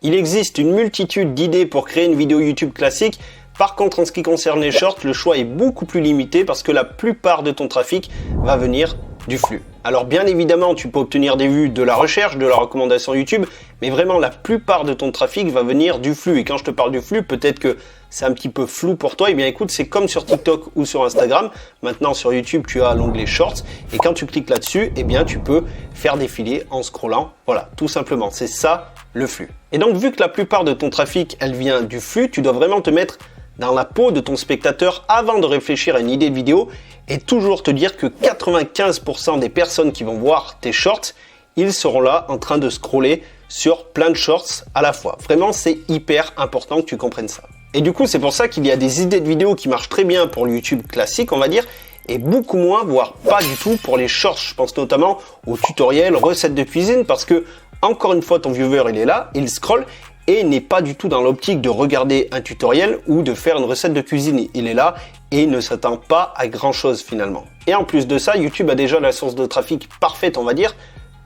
Il existe une multitude d'idées pour créer une vidéo YouTube classique. Par contre, en ce qui concerne les shorts, le choix est beaucoup plus limité parce que la plupart de ton trafic va venir du flux. Alors bien évidemment, tu peux obtenir des vues de la recherche, de la recommandation YouTube, mais vraiment la plupart de ton trafic va venir du flux. Et quand je te parle du flux, peut-être que c'est un petit peu flou pour toi. Eh bien écoute, c'est comme sur TikTok ou sur Instagram. Maintenant sur YouTube, tu as l'onglet Shorts et quand tu cliques là-dessus, eh bien tu peux faire défiler en scrollant. Voilà, tout simplement, c'est ça le flux. Et donc vu que la plupart de ton trafic, elle vient du flux, tu dois vraiment te mettre dans la peau de ton spectateur avant de réfléchir à une idée de vidéo et toujours te dire que 95% des personnes qui vont voir tes shorts, ils seront là en train de scroller sur plein de shorts à la fois. Vraiment, c'est hyper important que tu comprennes ça. Et du coup, c'est pour ça qu'il y a des idées de vidéos qui marchent très bien pour le YouTube classique, on va dire, et beaucoup moins, voire pas du tout pour les shorts. Je pense notamment aux tutoriels, recettes de cuisine, parce que, encore une fois, ton viewer, il est là, il scrolle, et n'est pas du tout dans l'optique de regarder un tutoriel ou de faire une recette de cuisine. Il est là et ne s'attend pas à grand chose finalement. Et en plus de ça, YouTube a déjà la source de trafic parfaite, on va dire,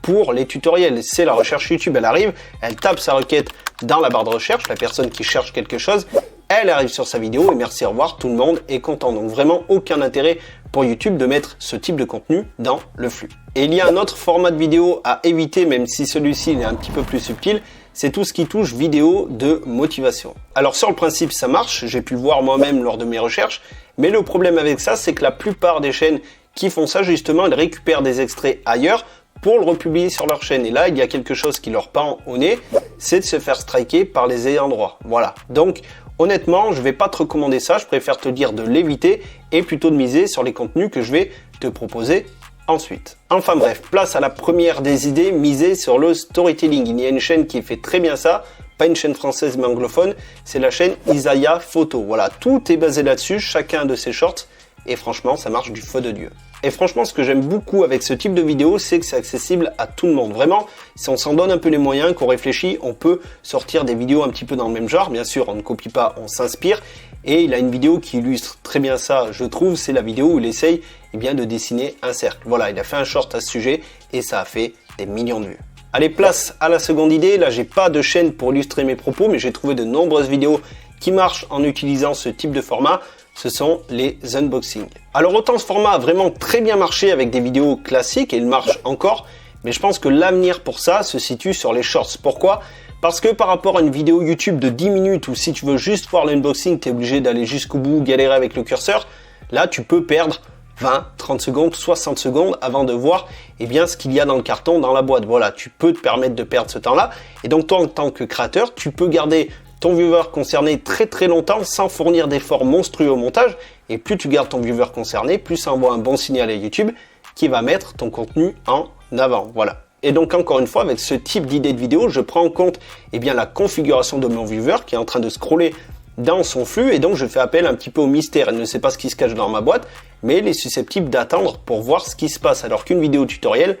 pour les tutoriels. C'est la recherche YouTube, elle arrive, elle tape sa requête dans la barre de recherche, la personne qui cherche quelque chose, elle arrive sur sa vidéo et merci, au revoir, tout le monde est content. Donc vraiment aucun intérêt pour YouTube de mettre ce type de contenu dans le flux. Et il y a un autre format de vidéo à éviter, même si celui-ci est un petit peu plus subtil, c'est tout ce qui touche vidéo de motivation. Alors sur le principe ça marche, j'ai pu le voir moi-même lors de mes recherches, mais le problème avec ça c'est que la plupart des chaînes qui font ça justement, elles récupèrent des extraits ailleurs pour le republier sur leur chaîne. Et là il y a quelque chose qui leur pend au nez, c'est de se faire striker par les ayants droit. Voilà, donc honnêtement je vais pas te recommander ça, je préfère te dire de l'éviter et plutôt de miser sur les contenus que je vais te proposer ensuite. Enfin bref, place à la première des idées, miser sur le storytelling. Il y a une chaîne qui fait très bien ça, pas une chaîne française mais anglophone, c'est la chaîne Isaiah Photo. Voilà, tout est basé là-dessus, chacun de ses shorts, et franchement ça marche du feu de Dieu. Et franchement, ce que j'aime beaucoup avec ce type de vidéo, c'est que c'est accessible à tout le monde. Vraiment, si on s'en donne un peu les moyens, qu'on réfléchit, on peut sortir des vidéos un petit peu dans le même genre. Bien sûr, on ne copie pas, on s'inspire. Et il a une vidéo qui illustre très bien ça, je trouve, c'est la vidéo où il essaye de dessiner un cercle. Voilà, il a fait un short à ce sujet et ça a fait des millions de vues. Allez, place à la seconde idée. Là, j'ai pas de chaîne pour illustrer mes propos, mais j'ai trouvé de nombreuses vidéos qui marchent en utilisant ce type de format. Ce sont les unboxings. Alors autant ce format a vraiment très bien marché avec des vidéos classiques et il marche encore, mais je pense que l'avenir pour ça se situe sur les shorts. Pourquoi ? Parce que par rapport à une vidéo YouTube de 10 minutes où si tu veux juste voir l'unboxing, tu es obligé d'aller jusqu'au bout, galérer avec le curseur, là tu peux perdre 20, 30 secondes, 60 secondes avant de voir ce qu'il y a dans le carton, dans la boîte. Voilà, tu peux te permettre de perdre ce temps-là. Et donc toi en tant que créateur, tu peux garder ton viewer concerné très très longtemps sans fournir d'efforts monstrueux au montage. Et plus tu gardes ton viewer concerné, plus ça envoie un bon signal à YouTube qui va mettre ton contenu en avant. Voilà. Et donc encore une fois, avec ce type d'idée de vidéo, je prends en compte la configuration de mon viewer qui est en train de scroller dans son flux et donc je fais appel un petit peu au mystère. Elle ne sait pas ce qui se cache dans ma boîte, mais elle est susceptible d'attendre pour voir ce qui se passe. Alors qu'une vidéo tutoriel,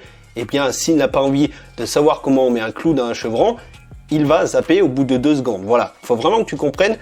s'il n'a pas envie de savoir comment on met un clou dans un chevron, il va zapper au bout de 2 secondes. Voilà, il faut vraiment que tu comprennes,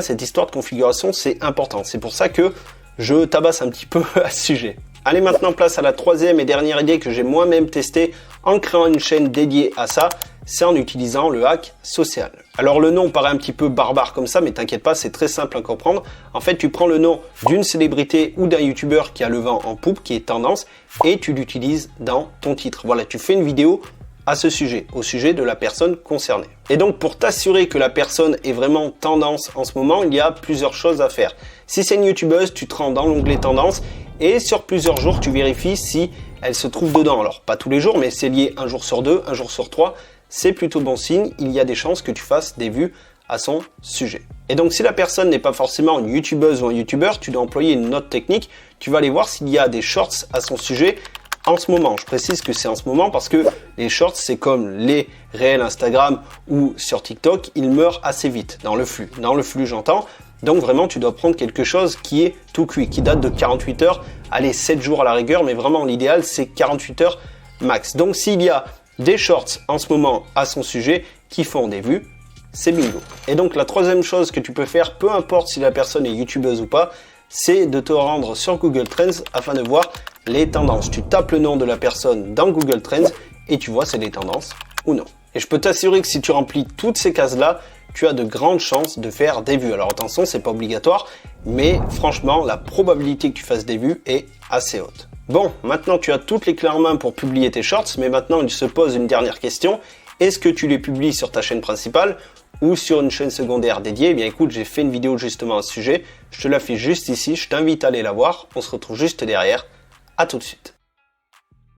cette histoire de configuration, c'est important. C'est pour ça que je tabasse un petit peu à ce sujet. Allez, maintenant place à la troisième et dernière idée que j'ai moi-même testée en créant une chaîne dédiée à ça, c'est en utilisant le hack social. Alors le nom paraît un petit peu barbare comme ça, mais t'inquiète pas, c'est très simple à comprendre. En fait, tu prends le nom d'une célébrité ou d'un youtubeur qui a le vent en poupe, qui est tendance, et tu l'utilises dans ton titre. Voilà, tu fais une vidéo à ce sujet, au sujet de la personne concernée. Et donc pour t'assurer que la personne est vraiment tendance en ce moment, il y a plusieurs choses à faire. Si c'est une youtubeuse, tu te rends dans l'onglet tendance et sur plusieurs jours, tu vérifies si elle se trouve dedans. Alors pas tous les jours, mais c'est lié un jour sur 2, un jour sur 3. C'est plutôt bon signe, il y a des chances que tu fasses des vues à son sujet. Et donc si la personne n'est pas forcément une youtubeuse ou un youtubeur, tu dois employer une autre technique. Tu vas aller voir s'il y a des shorts à son sujet en ce moment. Je précise que c'est en ce moment parce que les shorts, c'est comme les réels Instagram ou sur TikTok, ils meurent assez vite dans le flux. Dans le flux, j'entends. Donc vraiment, tu dois prendre quelque chose qui est tout cuit, qui date de 48 heures, allez, 7 jours à la rigueur, mais vraiment l'idéal, c'est 48 heures max. Donc s'il y a des shorts en ce moment à son sujet qui font des vues, c'est bingo. Et donc la troisième chose que tu peux faire, peu importe si la personne est youtubeuse ou pas, c'est de te rendre sur Google Trends afin de voir les tendances. Tu tapes le nom de la personne dans Google Trends et tu vois c'est des tendances ou non. Et je peux t'assurer que si tu remplis toutes ces cases-là, tu as de grandes chances de faire des vues. Alors attention, c'est pas obligatoire, mais franchement, la probabilité que tu fasses des vues est assez haute. Bon, maintenant tu as toutes les clés en main pour publier tes shorts, mais maintenant il se pose une dernière question. Est-ce que tu les publies sur ta chaîne principale ou sur une chaîne secondaire dédiée? Eh bien écoute, j'ai fait une vidéo justement à ce sujet. Je te l'affiche juste ici, je t'invite à aller la voir. On se retrouve juste derrière. À tout de suite.